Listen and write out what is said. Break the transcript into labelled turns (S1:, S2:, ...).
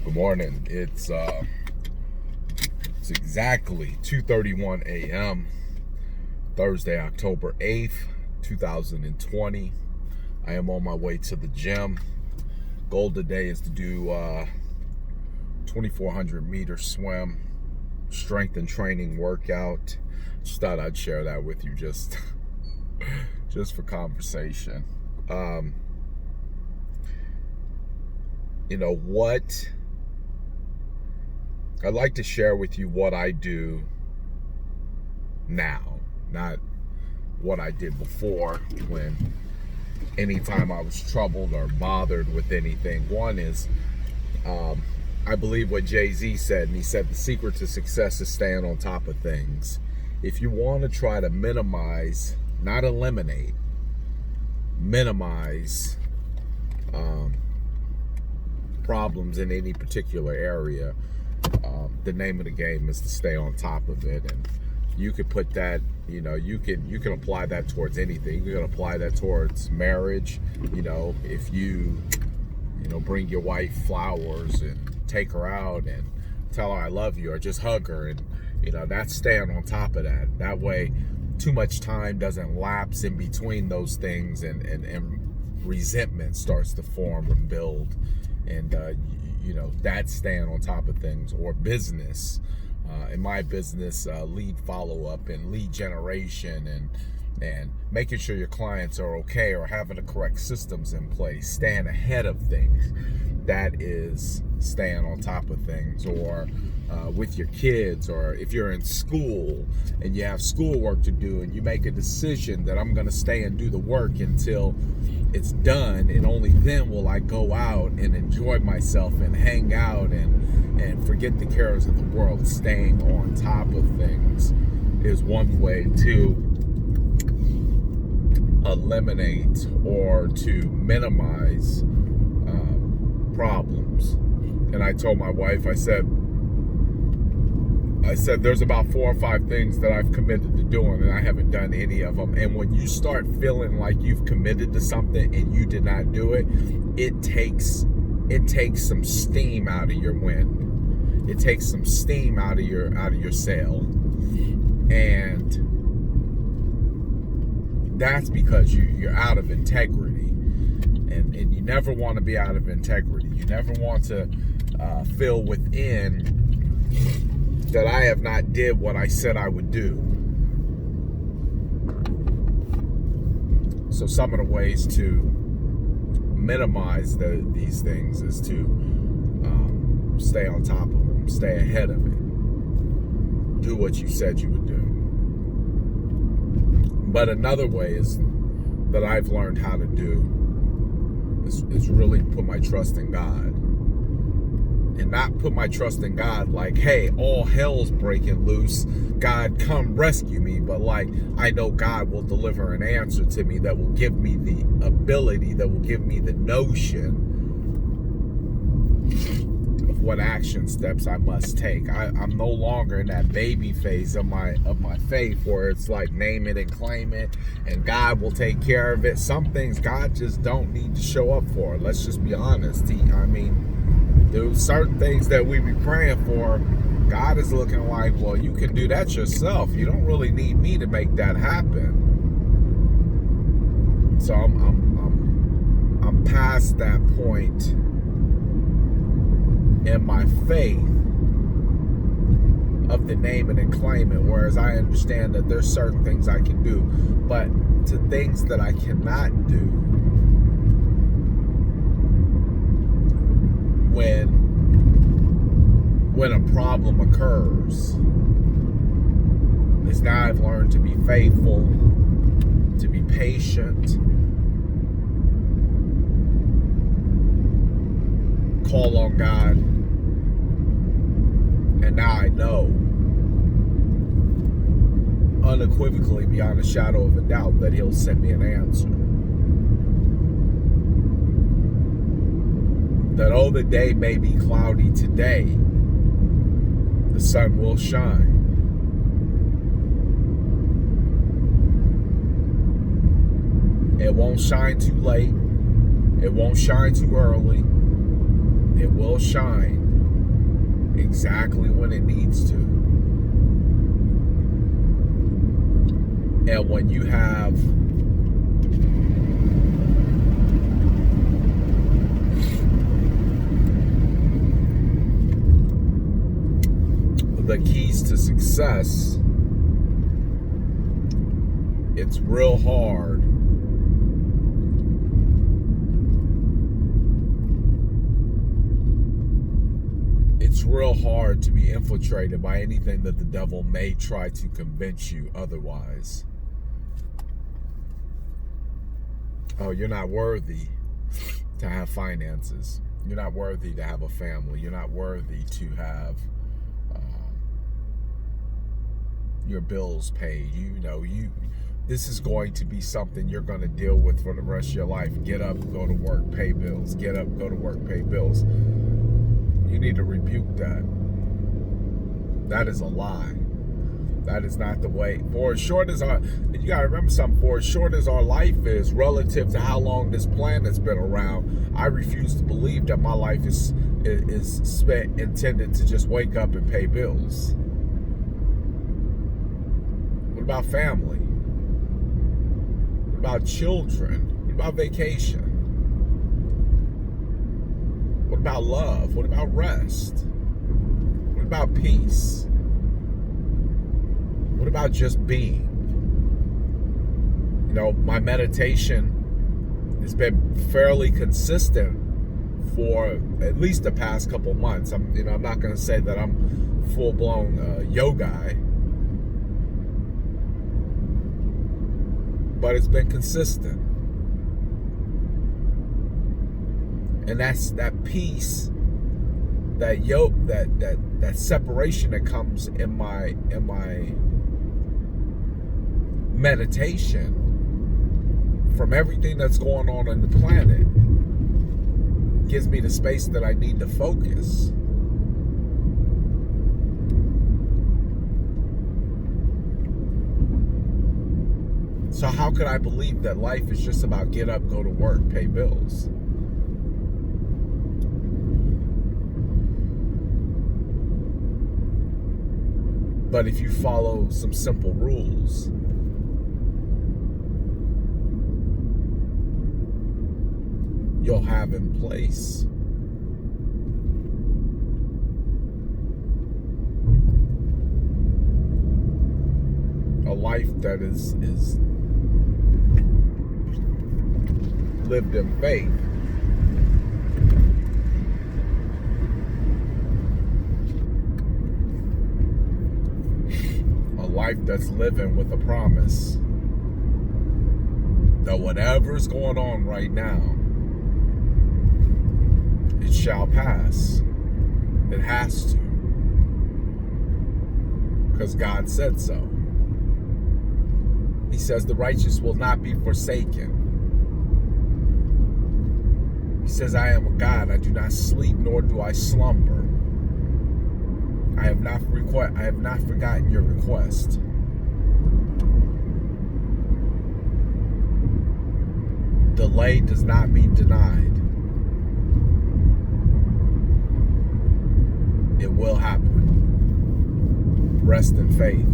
S1: Good morning. It's exactly 2:31 a.m. Thursday, October 8th, 2020. I am on my way to the gym. Goal today is to do 2,400 meter swim, strength and training workout. Just thought I'd share that with you just for conversation. You know what? I'd like to share with you what I do now, not what I did before, when anytime I was troubled or bothered with anything. One is, I believe what Jay-Z said, and he said the secret to success is staying on top of things. If you want to try to minimize, not eliminate, minimize problems in any particular area, the name of the game is to stay on top of it. And you could put that, you can apply that towards anything. You can apply that towards marriage. If you bring your wife flowers and take her out and tell her I love you, or just hug her, and that's staying on top of that. That way too much time doesn't lapse in between those things, and resentment starts to form and build. And that's staying on top of things. Or business, in my business, lead follow-up and lead generation, and making sure your clients are okay, or having the correct systems in place, staying ahead of things. That is staying on top of things. Or with your kids, or if you're in school and you have schoolwork to do, and you make a decision that I'm going to stay and do the work until it's done, and only then will I go out and enjoy myself and hang out and forget the cares of the world. Staying on top of things is one way to eliminate or to minimize problems. And I told my wife, I said there's about 4 or 5 things that I've committed to doing, and I haven't done any of them. And when you start feeling like you've committed to something and you did not do it, it takes some steam out of your wind. It takes some steam out of your sail. And that's because you're out of integrity. And you never want to be out of integrity. You never want to feel within that I have not did what I said I would do. So some of the ways to minimize these things is to stay on top of them, stay ahead of it, do what you said you would do. But another way is that I've learned how to do is really put my trust in God. And not put my trust in God like, hey, all hell's breaking loose, God, come rescue me. But like, I know God will deliver an answer to me that will give me the ability, that will give me the notion of what action steps I must take. I'm no longer in that baby phase of my faith where it's like name it and claim it, and God will take care of it. Some things God just don't need to show up for. Let's just be honest. There's certain things that we be praying for, God is looking like, well, you can do that yourself. You don't really need me to make that happen. So I'm past that point in my faith of the name it and claim it. Whereas I understand that there's certain things I can do, but to things that I cannot do, when a problem occurs, is now I've learned to be faithful, to be patient, call on God, and now I know unequivocally, beyond a shadow of a doubt, that He'll send me an answer. That though the day may be cloudy today, the sun will shine. It won't shine too late. It won't shine too early. It will shine exactly when it needs to. And when you have the keys to success, it's real hard to be infiltrated by anything that the devil may try to convince you otherwise. Oh, you're not worthy to have finances. You're not worthy to have a family. You're not worthy to have your bills paid. This is going to be something you're going to deal with for the rest of your life. Get up, go to work, pay bills. Get up, go to work, pay bills. You need to rebuke that. That is a lie. That is not the way. For as short as you got to remember something, for as short as our life is relative to how long this planet's been around, I refuse to believe that my life is spent intended to just wake up and pay bills. What about family? What about children? What about vacation? What about love? What about rest? What about peace? What about just being? My meditation has been fairly consistent for at least the past couple months. I'm not going to say that I'm full-blown yoga guy, but it's been consistent. And that's that peace, that yoke, that separation that comes in my meditation from everything that's going on the planet gives me the space that I need to focus. So how could I believe that life is just about get up, go to work, pay bills? But if you follow some simple rules, you'll have in place a life that is lived in faith. A life that's living with a promise that whatever's going on right now, it shall pass. It has to. Because God said so. He says the righteous will not be forsaken. He says, I am a God. I do not sleep, nor do I slumber. I have not forgotten your request. Delay does not mean denied. It will happen. Rest in faith.